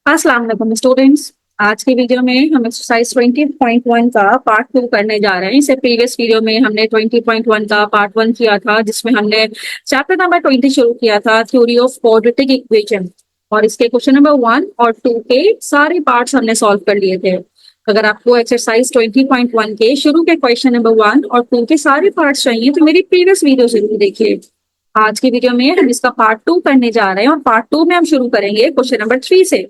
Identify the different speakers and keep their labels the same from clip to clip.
Speaker 1: अस्सलाम वालेकुम स्टूडेंट्स। आज की वीडियो में हम एक्सरसाइज 20.1 का पार्ट 2 करने जा रहे हैं। इससे प्रीवियस वीडियो में हमने 20.1 का पार्ट 1 किया था, जिसमें हमने चैप्टर नंबर 20 शुरू किया था, थ्योरी ऑफ क्वाड्रेटिक इक्वेशन। और इसके क्वेश्चन नंबर 1 और 2 के सारे पार्ट्स हमने सॉल्व कर लिए थे। अगर आपको एक्सरसाइज 20.1 के शुरू के क्वेश्चन नंबर 1 और 2 के सारे पार्ट्स चाहिए तो मेरी प्रीवियस वीडियो जरूर देखिए। आज की वीडियो में हम इसका पार्ट 2 करने जा रहे हैं और पार्ट 2 में हम शुरू करेंगे क्वेश्चन नंबर 3 से।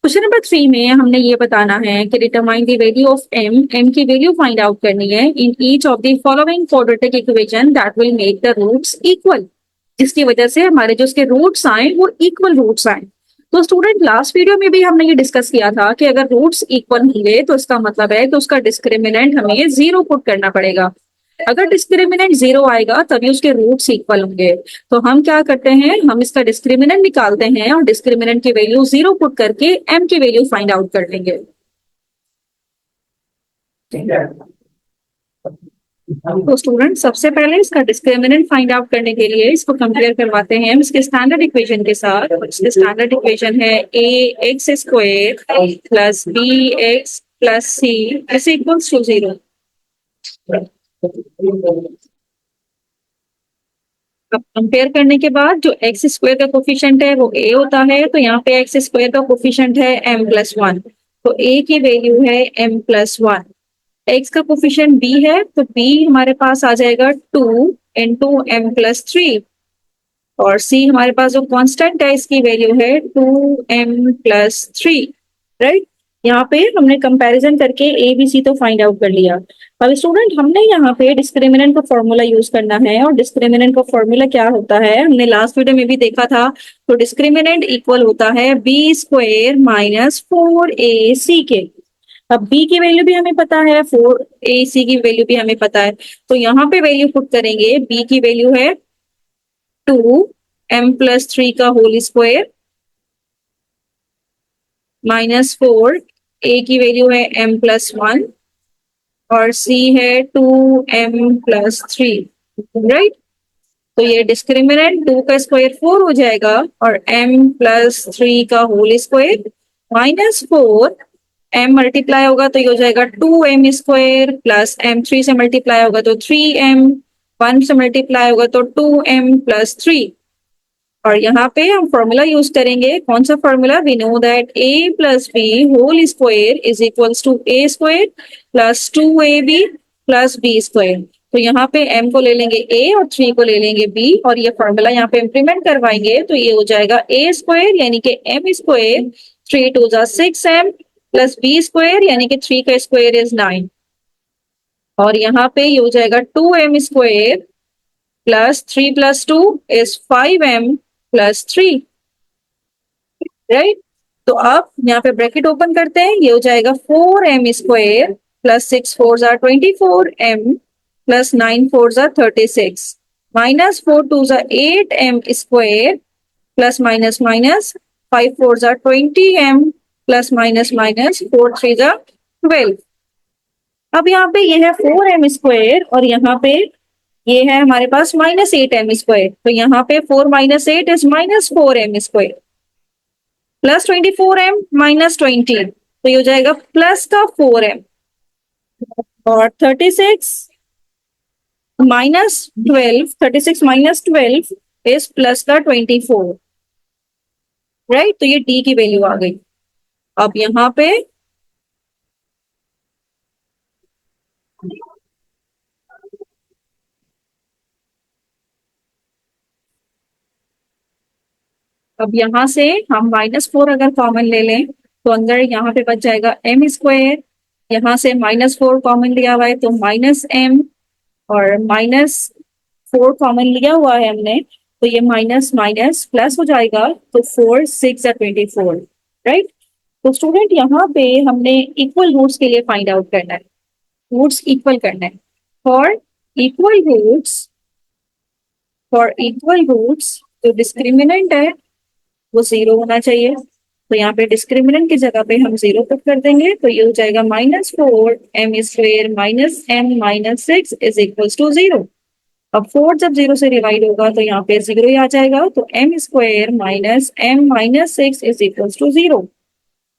Speaker 1: क्वेश्चन नंबर 3 में हमने ये बताना है कि determine the value of M की वैल्यू फाइंड आउट करनी है in each of the following quadratic equation that will make the roots equal, जिसकी वजह से हमारे जो उसके रूट्स आए वो इक्वल रूट्स आए। तो स्टूडेंट, लास्ट वीडियो में भी हमने ये डिस्कस किया था कि अगर रूट्स इक्वल होंगे तो इसका मतलब है कि उसका डिस्क्रिमिनेंट हमें जीरो पुट करना पड़ेगा। अगर डिस्क्रिमिनेंट जीरो आएगा तभी उसके रूट्स इक्वल होंगे। तो हम क्या करते हैं, हम इसका डिस्क्रिमिनेंट निकालते हैं और डिस्क्रिमिनेंट की वैल्यू जीरो पुट करके एम की वैल्यू फाइंड आउट कर लेंगे। तो स्टूडेंट, सबसे पहले इसका डिस्क्रिमिनेंट फाइंड आउट करने के लिए इसको कंपेयर करवाते हैं हम इसके स्टैंडर्ड इक्वेशन के साथ। इसके स्टैंडर्ड इक्वेशन है a x square plus b x plus c is equals to zero. अब कंपेयर करने के बाद जो एक्स स्क्वायर का कोफिशिएंट है वो ए होता है, तो यहाँ पे एक्स स्क्वायर का कोफिशिएंट है एम प्लस वन, तो ए की वैल्यू है एम प्लस वन। एक्स का कोफिशिएंट बी है तो बी हमारे पास आ जाएगा two into M plus three, और सी हमारे पास जो कांस्टेंट है इसकी वैल्यू है two M plus three. Right, यहाँ पे हमने कंपैरिजन करके ए बी सी तो फाइंड आउट कर लिया। अब स्टूडेंट, हमने यहाँ पे डिस्क्रिमिनेंट का फॉर्मूला यूज करना है, और डिस्क्रिमिनेंट का फॉर्मूला क्या होता है हमने लास्ट वीडियो में भी देखा था। तो डिस्क्रिमिनेंट इक्वल होता है बी स्क्वायर माइनस फोर ए सी के। अब बी की वैल्यू भी हमें पता है, फोर ए सी की वैल्यू भी हमें पता है, तो यहाँ पे वैल्यू पुट करेंगे। बी की वैल्यू है टू एम प्लस थ्री का whole square minus four, A की वैल्यू है एम प्लस वन, और सी है two M plus three. Right, तो ये डिस्क्रिमिनेंट टू का स्क्वायर फोर हो जाएगा और एम प्लस थ्री का whole square minus four, M multiply होगा तो ये हो जाएगा two M square plus M three से मल्टीप्लाई होगा तो थ्री एम, वन से मल्टीप्लाई होगा तो टू एम प्लस थ्री। और यहाँ पे हम फॉर्मूला यूज करेंगे, कौन सा formula? We know that a plus B whole square is equals to a square plus two A B plus B square. तो यहाँ पे m को ले लेंगे a और 3 को ले लेंगे b, और ये फॉर्मूला यहाँ पे इम्प्लीमेंट करवाएंगे तो ये हो जाएगा a स्क्वायर यानी कि m स्क्वायर, थ्री टू जा six M plus b square यानी कि थ्री का स्क्वायर इज नाइन, और यहाँ पे ये हो जाएगा two M square plus three plus two is five M plus three. Right, तो अब यहाँ पे ब्रैकेट ओपन करते हैं, ये हो जाएगा four M square plus six four जा twenty four m plus nine four जा thirty six minus four two जा eight M square plus minus minus five four जा twenty m plus minus minus four three जा twelve. अब यहाँ पे ये है फोर एम स्क्वायर और यहाँ पे ये है हमारे पास माइनस एट एम स्क्वायर, तो यहाँ पे four minus eight is minus four M square plus twenty four M minus twenty, तो ये हो जाएगा प्लस का फोर एम, और thirty six minus twelve, thirty six minus twelve is plus का ट्वेंटी फोर। राइट, तो ये डी की वैल्यू आ गई। अब यहाँ पे अब यहाँ से हम माइनस फोर अगर कॉमन ले लें तो अंदर यहाँ पे बच जाएगा एम स्क्वायर, यहाँ से माइनस फोर कॉमन लिया हुआ है तो माइनस एम, और माइनस फोर कॉमन लिया हुआ है हमने तो ये माइनस माइनस प्लस हो जाएगा, तो फोर सिक्स या ट्वेंटी फोर। राइट, तो स्टूडेंट यहाँ पे हमने इक्वल रूट्स के लिए फाइंड आउट करना है, रूट्स इक्वल करना है। For equal roots, for equal roots जो डिस्क्रिमिनेंट है वो जीरो होना चाहिए, तो यहाँ पे डिस्क्रिमिनेंट की जगह पे हम जीरो पुट कर देंगे, तो ये हो जाएगा minus four M square minus M minus six is equals to zero. अब फोर जब जीरो से डिवाइड होगा तो यहाँ पे जीरो ही आ जाएगा, तो M square minus M minus six is equals to zero.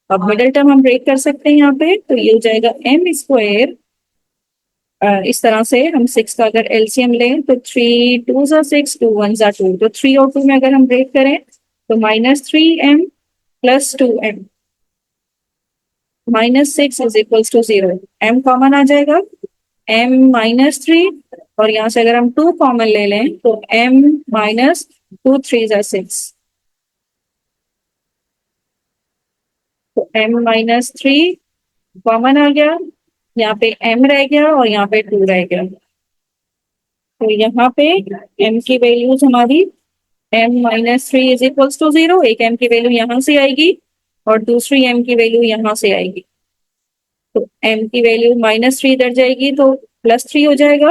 Speaker 1: अब मिडिल टर्म हम ब्रेक कर सकते हैं यहाँ पे, तो ये हो जाएगा एम स्क्वायर। इस तरह से हम 6 का अगर एलसीएम लें तो 3 2 6, 2 1 2, तो 3 और 2 में अगर हम ब्रेक करें तो -3m plus 2m -6 is equals to 0। m common आ जाएगा, m -3, और यहाँ से अगर हम 2 कॉमन ले लें तो m -2 3 6, तो m -3 कॉमन आ गया, यहाँ पे m रह गया और यहाँ पे 2 रह गया। तो यहाँ पे m की वैल्यूज हमारी m-3 इज इक्वल्स टू 0, एक m की वैल्यू यहाँ से आएगी और दूसरी m की वैल्यू यहाँ से आएगी। तो m की वैल्यू -3 इधर जाएगी तो +3 हो जाएगा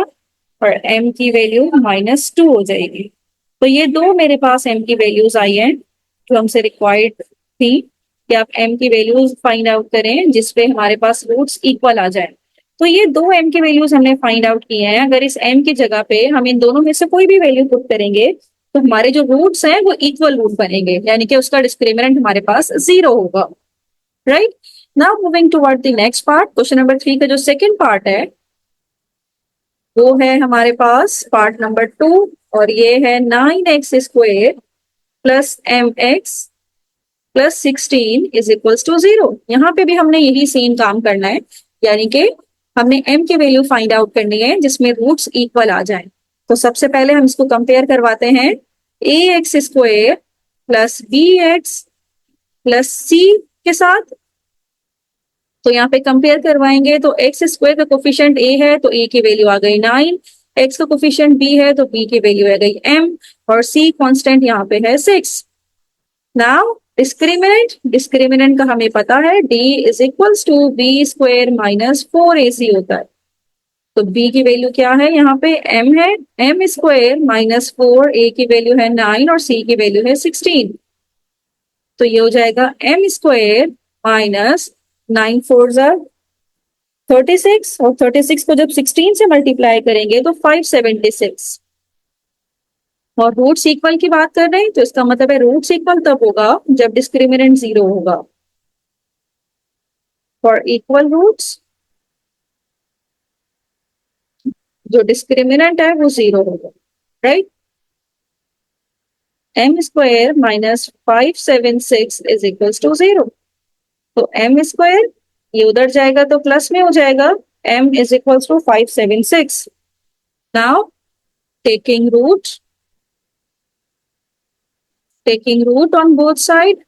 Speaker 1: और m की वैल्यू -2 हो जाएगी। तो ये दो मेरे पास m की वैल्यूज आई हैं जो हमसे रिक्वायर्ड थी कि आप m की वैल्यूज फाइंड आउट करें जिसपे हमारे पास रूट्स इक्वल आ जाए। तो ये दो m की वैल्यूज हमने फाइंड आउट की हैं। अगर इस m की जगह पे हम इन दोनों में से कोई भी वैल्यू पुट करेंगे तो हमारे जो रूट्स हैं वो इक्वल रूट बनेंगे, यानी कि उसका डिस्क्रिमिनेंट हमारे पास 0 होगा। Right, now moving toward the next part, question number 3 का जो सेकंड पार्ट है वो है हमारे पास पार्ट नंबर 2, और ये है 9x² plus mx plus 16 is equals to 0। यहाँ पे भी हमने यही सेम काम करना है, यानी कि हमने m की वैल्यू फाइंड आउट करनी है जिसमें रूट्स इक्वल आ जाए। तो सबसे पहले हम इसको कंपेयर करवाते हैं ax² plus bx plus c के साथ। तो यहाँ पे कंपेयर करवाएंगे तो x² का कोफिशिएंट a है तो a की वैल्यू आ गई 9, x का कोफिशिएंट b है तो b की वैल्यू आ गई m, और c कांस्टेंट यहाँ पे है 6। नाउ डिस्क्रिमिनेंट का हमें पता है d is equals to b² -4ac होता है। तो b की वैल्यू क्या है, यहाँ पे m है, m² -4, a की वैल्यू है 9 और c की वैल्यू है 16। तो ये हो जाएगा m² -9 4 36, और 36 को जब 16 से मल्टीप्लाई करेंगे तो 576। और रूट्स इक्वल की बात कर रहे हैं तो इसका मतलब है रूट्स इक्वल तब होगा जब डिस्क्रिमिनेंट 0 होगा। फॉर इक्वल रूट्स जो डिस्क्रिमिनेंट है वो 0 होगा। Right, m² -576 is equals to 0। तो m² ये उधर जाएगा तो प्लस में हो जाएगा, m is equals to 576। Now taking root on both side,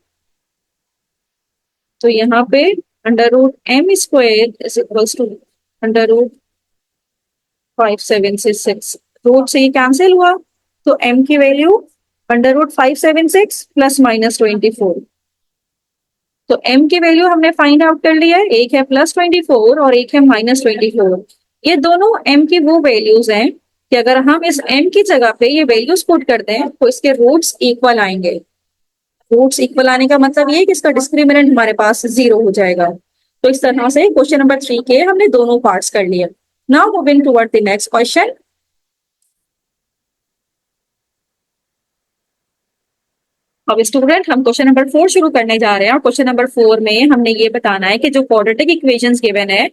Speaker 1: तो यहाँ पे √m² is equals to √576, root से ये कैंसिल हुआ तो m की वैल्यू √576 प्लस -24। तो m की वैल्यू हमने फाइंड आउट कर लिया है, एक है +24 और एक है -24। ये दोनों m की वो वैल्यूज हैं कि अगर हम इस m की जगह पे ये वैल्यूज पुट करते हैं तो इसके रूट्स इक्वल आएंगे। रूट्स इक्वल आने का मतलब ये कि इसका डिस्क्रिमिनेंट हमारे पास 0 हो जाएगा। तो इस तरह से क्वेश्चन नंबर 3 के हमने दोनों पार्ट्स कर लिए। Now moving toward the next question. अब स्टूडेंट हम क्वेश्चन नंबर 4 शुरू करने जा रहे हैं, और क्वेश्चन नंबर 4 में हमने ये बताना है कि जो क्वाड्रेटिक इक्वेशंस गिवन है,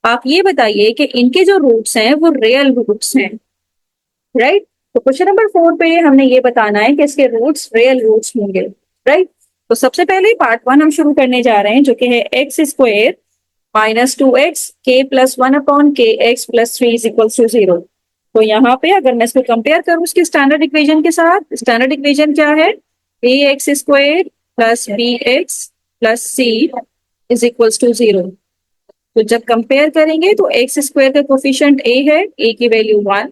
Speaker 1: आप ये बताइए कि इनके जो रूट्स हैं वो रियल रूट्स हैं। राइट, तो क्वेश्चन नंबर 4 पे हमने ये बताना है कि इसके रूट्स रियल रूट्स होंगे। राइट, तो सबसे पहले पार्ट 1 हम शुरू करने जा रहे हैं जो कि है x² -2x k + 1/kx + 3 is equal to 0। तो यहाँ पे अगर मैं इसको कंपेयर करूँ उसकी स्टैंडर्ड इक्वेशन के साथ, स्टैंडर्ड इक्वेशन क्या है, ax² plus bx plus c is equal to 0। तो जब कंपेयर करेंगे तो x² का कोफिशिएंट a है, a की वैल्यू 1,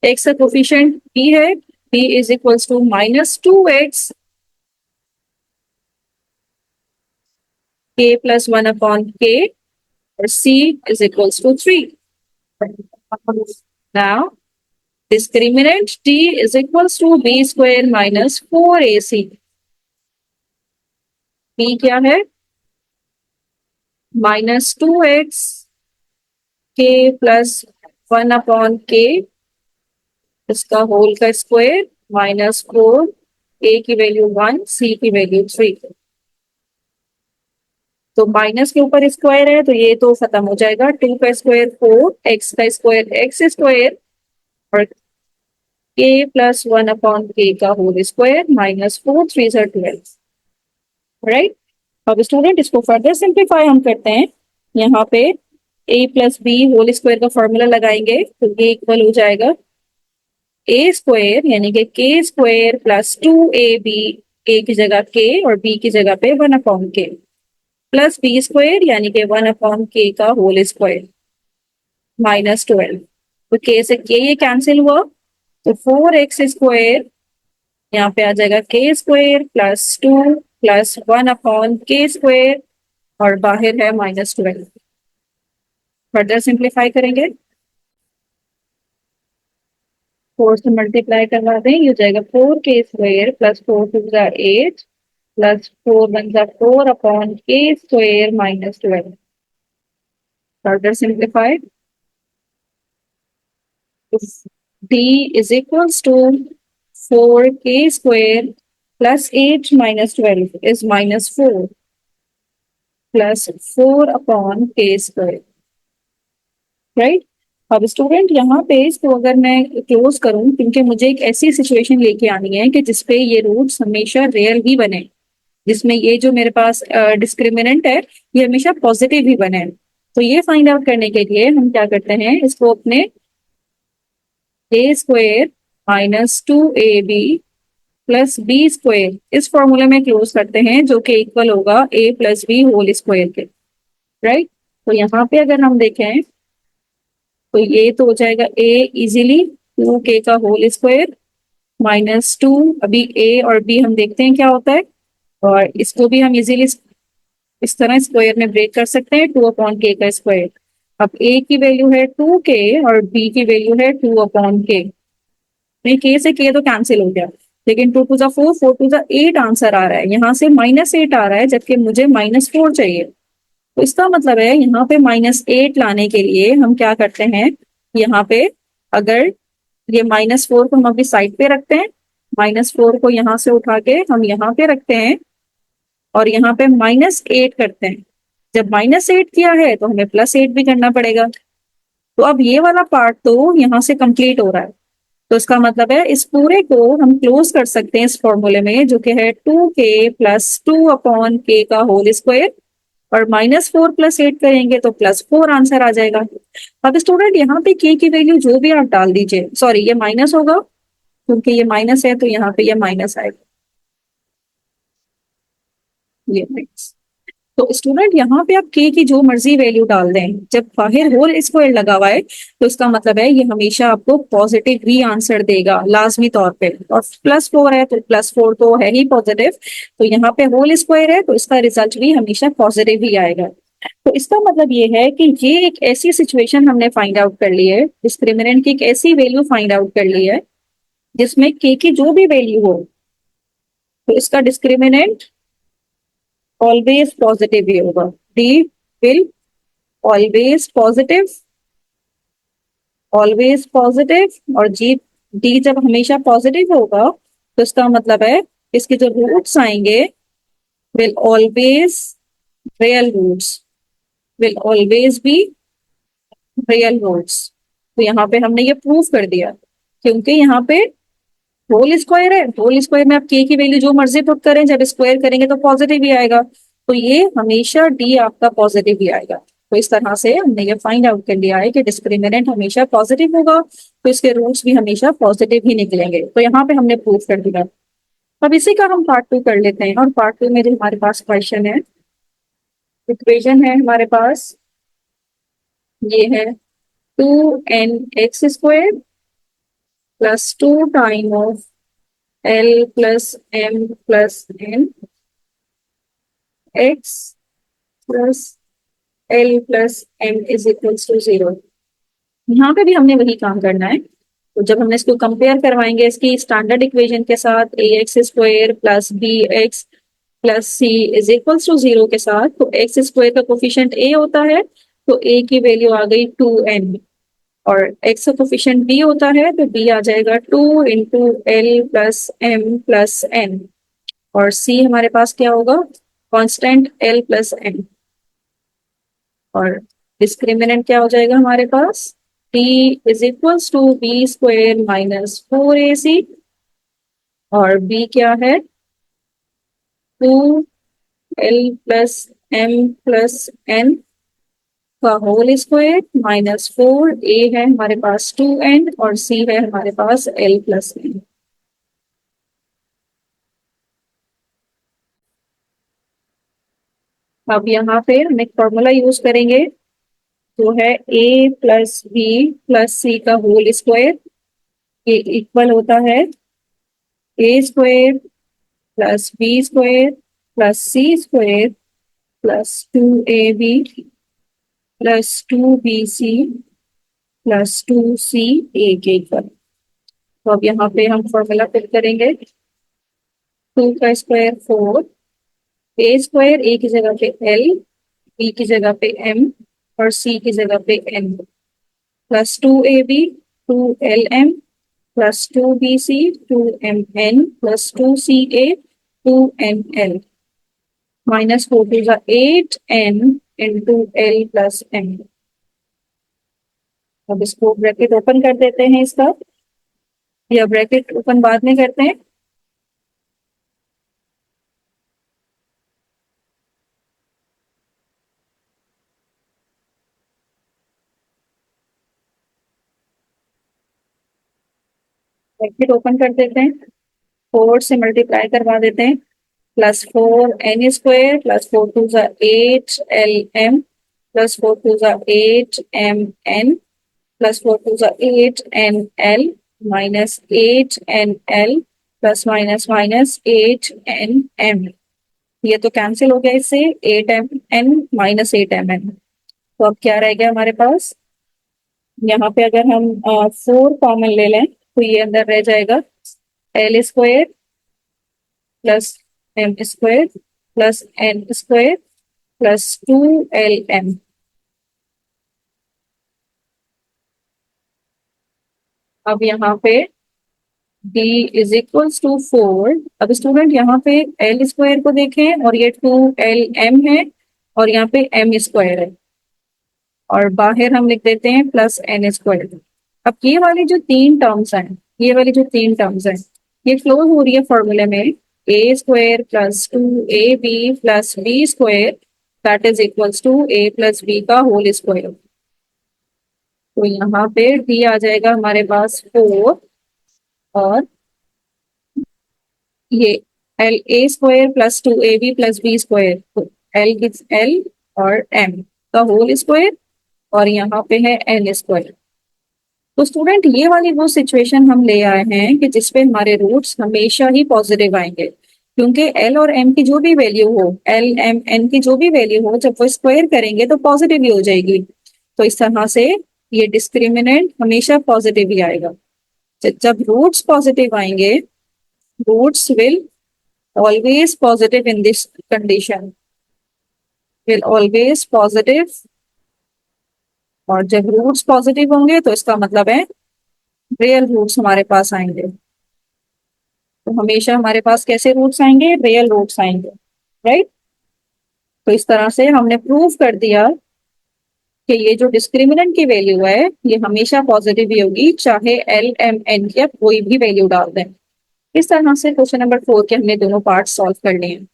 Speaker 1: x का कोफिशिएंट b है, b is equal to -2x k + 1/k, और c is equals to 3. Now, discriminant t is equals to b² -4ac. b क्या है, -2x k + 1/k इसका whole का square -4, a की value 1, c की value 3। तो minus के ऊपर स्क्वायर है तो ये तो खत्म हो जाएगा, 2 का स्क्वायर 4, एक्स का स्क्वायर एक्स स्क्वायर और k प्लस 1 अपॉन k का होल स्क्वायर माइनस 4 3 12, राइट। अब स्टूडेंट इसको फर्दर सिंप्लीफाई हम करते हैं, यहाँ पे a plus B whole square का फॉर्मूला लगाएंगे तो ये इक्वल हो जाएगा ए स्क्वायर यानी कि के स्क्वायर प्लस 2ab, ए की जगह के और बी की जगह पे 1 अपॉन के प्लस बी स्क्वायर यानी कि 1 अपॉन के का होल स्क्वायर माइनस 12। तो के से के ये कैंसिल हुआ तो 4x स्क्वायर यहाँ पे आ जाएगा के स्क्वायर प्लस 2 प्लस 1 अपॉन के स्क्वायर और बाहर है माइनस 12। फर्दर सिंप्लीफाई करेंगे, 4 से मल्टीप्लाई करवा दें, ये हो जाएगा 4k स्क्वायर प्लस 4 टू ज़ा 8 प्लस 4 वन ज़ा 4 अपॉन के square minus 12। Further simplify, d is equals to 4k square plus 8 minus 12 is minus 4 plus 4 upon k square, right. अब स्टूडेंट यहाँ पे इसको अगर मैं क्लोज करूं, क्योंकि मुझे एक ऐसी सिचुएशन लेके आनी है कि जिसपे ये रूट्स हमेशा रियल ही बने, जिसमें ये जो मेरे पास डिस्क्रिमिनेंट है ये हमेशा पॉजिटिव ही बने। तो ये फाइंड आउट करने के लिए हम क्या करते हैं, इसको अपने a square minus 2ab plus B square इस फॉर्मूले में क्लोज करते हैं जो कि इक्वल होगा ए प्लस बी होल स्क्वायर के, राइट। तो यहाँ पे अगर हम देखें तो ये तो हो जाएगा ए इजीली 2k का होल स्क्वायर माइनस 2, अभी ए और बी हम देखते हैं क्या होता है और इसको भी हम इजीली इस तरह स्क्वायर में ब्रेक कर सकते हैं, 2 अपॉन के का स्क्वायर। अब ए की वैल्यू है 2k और बी की वैल्यू है 2 अपॉन के, के से के तो कैंसिल हो गया, लेकिन 2 टू ज़ा 4 4 टू ज़ा 8 आंसर आ रहा है, यहाँ से -8 आ रहा है जबकि मुझे -4 चाहिए। तो इसका मतलब है यहाँ पे -8 लाने के लिए हम क्या करते हैं, यहाँ पे अगर ये -4 को हम अभी साइड पे रखते हैं, -4 को यहाँ से उठा के हम यहाँ पे रखते हैं और यहाँ पे -8 करते हैं। जब -8 किया है तो हमें +8 भी करना पड़ेगा। तो अब ये वाला पार्ट तो यहाँ से कंप्लीट हो रहा है, तो इसका मतलब है इस पूरे को हम क्लोज कर सकते हैं इस फॉर्मूले में जो कि है 2k प्लस 2 अपॉन के का होल स्क्वायर और -4 प्लस 8 करेंगे तो +4 आंसर आ जाएगा। अब स्टूडेंट यहाँ पे k की वैल्यू जो भी आप डाल दीजिए, सॉरी ये माइनस होगा क्योंकि ये माइनस है तो यहाँ पे ये माइनस आएगा, ये माइनस। तो स्टूडेंट यहाँ पे आप k की जो मर्जी वैल्यू डाल दें, जब बाहर होल स्क्वायर लगा हुआ है तो इसका मतलब है ये हमेशा आपको पॉजिटिव ही आंसर देगा लाजमी तौर पे, और +4 है तो +4 तो है ही पॉजिटिव, तो यहाँ पे होल स्क्वायर है तो इसका रिजल्ट भी हमेशा पॉजिटिव ही आएगा। तो इसका मतलब ये है कि ये एक ऐसी सिचुएशन हमने फाइंड आउट कर ली है, डिस्क्रिमिनेंट की एक ऐसी वैल्यू फाइंड आउट कर ली है जिसमें k की जो भी वैल्यू हो तो इसका डिस्क्रिमिनेंट ऑलवेज पॉजिटिव ही होगा, d will always positive, always positive, और जी डी जब हमेशा पॉजिटिव होगा तो इसका मतलब है इसके जो रूट्स आएंगे will always real roots, will always be real roots. तो यहाँ पे हमने ये प्रूव कर दिया क्योंकि यहाँ पे होल स्क्वायर है, होल स्क्वायर में आप के की वैल्यू जो मर्जी पुट करें जब स्क्वायर करेंगे तो पॉजिटिव ही आएगा, तो ये हमेशा डी आपका पॉजिटिव ही आएगा। तो इस तरह से हमने ये फाइंड आउट कर लिया है कि डिस्क्रिमिनेंट हमेशा पॉजिटिव होगा तो इसके रूट्स भी हमेशा पॉजिटिव ही निकलेंगे। तो यहाँ पे हमने प्रूव कर दिया। अब इसी का हम पार्ट 2 कर लेते हैं, और पार्ट 2 में जो हमारे पास क्वेश्चन है, इक्वेशन है हमारे पास ये है 2nx square plus 2 time of L plus M plus N x plus L plus M is equals to 0। यहाँ पे भी हमने वही काम करना है। तो जब हमने इसको कंपेयर करवाएंगे इसकी स्टैंडर्ड इक्वेशन के साथ ax square plus bx plus c is equals to 0 के साथ, तो x स्क्वायर का कोफिशिएंट a होता है तो a की वैल्यू आ गई 2n, और x का कोफिशिएंट b होता है तो b आ जाएगा 2 into L plus M plus n, और c हमारे पास क्या होगा, कांस्टेंट l प्लस n। और डिस्क्रिमिनेंट क्या हो जाएगा हमारे पास, t is equals to B square minus 4ac, और b क्या है 2l plus m plus n का होल स्क्वायर माइनस 4a है हमारे पास 2n और c है हमारे पास l प्लस n। अब यहाँ पे हम एक फॉर्मूला यूज करेंगे जो है a plus B plus C का होल स्क्वायर, ये इक्वल होता है a square plus B square plus C square plus 2ab plus 2bc plus 2ca के इक्वल। तो अब यहाँ पे हम फॉर्मूला फिल करेंगे, 2 का स्क्वायर 4, a स्क्वायर a की जगह पे l, b की जगह पे m और c की जगह पे n, plus 2ab 2lm plus 2bc 2mn plus 2ca 2nl minus 4 two ज़ा 8n into l plus m। अब इसको ब्रैकेट ओपन कर देते हैं इसका, या ब्रैकेट ओपन बाद में करते हैं। ब्रैकेट ओपन कर देते हैं, 4 से मल्टीप्लाई करवा देते हैं, प्लस 4n² प्लस 4 टू ज़ा 8lm प्लस 4 टू ज़ा 8mn प्लस 4 टू ज़ा 8nl minus 8nl plus minus minus 8nm। ये तो कैंसिल हो गया इससे, 8mn माइनस 8mn। तो अब क्या रह गया हमारे पास, यहाँ पे अगर हम 4 कॉमन ले लें तो ये अंदर रह जाएगा l square plus m square plus n square plus 2lm। अब यहाँ पे d इज इक्वल्स टू 4। अब स्टूडेंट यहाँ पे l स्क्वायर को देखें और ये 2lm है और यहाँ पे m स्क्वायर है, और बाहर हम लिख देते हैं प्लस n स्क्वायर। अब ये वाली जो तीन टर्म्स हैं, ये वाली जो तीन टर्म्स हैं, ये क्लोज हो रही है फॉर्मूले में a square plus 2ab plus b square that is equals to a plus b का होल स्क्वायर। तो यहाँ पे d आ जाएगा हमारे पास 4, और ये L A square plus 2ab plus B square, तो एल गिव्स एल और m का होल स्क्वायर, और यहाँ पे है एल स्क्वायर। तो स्टूडेंट ये वाली वो सिचुएशन हम ले आए हैं कि जिसपे हमारे रूट्स हमेशा ही पॉजिटिव आएंगे, क्योंकि एल और एम की जो भी वैल्यू हो, एल एम एन की जो भी वैल्यू हो, जब वो स्क्वायर करेंगे तो पॉजिटिव ही हो जाएगी। तो इस तरह से ये डिस्क्रिमिनेंट हमेशा पॉजिटिव ही आएगा। जब रूट्स पॉजिटिव आएंगे, roots will always positive in this condition, will always positive. और जब रूट्स पॉजिटिव होंगे तो इसका मतलब है रियल रूट्स हमारे पास आएंगे। तो हमेशा हमारे पास कैसे रूट्स आएंगे, रियल रूट्स आएंगे, राइट। तो इस तरह से हमने प्रूव कर दिया कि ये जो डिस्क्रिमिनेंट की वैल्यू है ये हमेशा पॉजिटिव ही होगी, चाहे एल एम एन की आप कोई भी वैल्यू डाल दें। इस तरह से क्वेश्चन नंबर 4 के हमने दोनों पार्ट सॉल्व कर लिए हैं।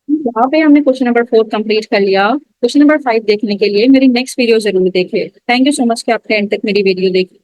Speaker 1: यहाँ पे हमने क्वेश्चन नंबर 4 कंप्लीट कर लिया। क्वेश्चन नंबर 5 देखने के लिए मेरी नेक्स्ट वीडियो जरूर देखिए। थैंक यू सो मच कि आपने एंड तक मेरी वीडियो देखी।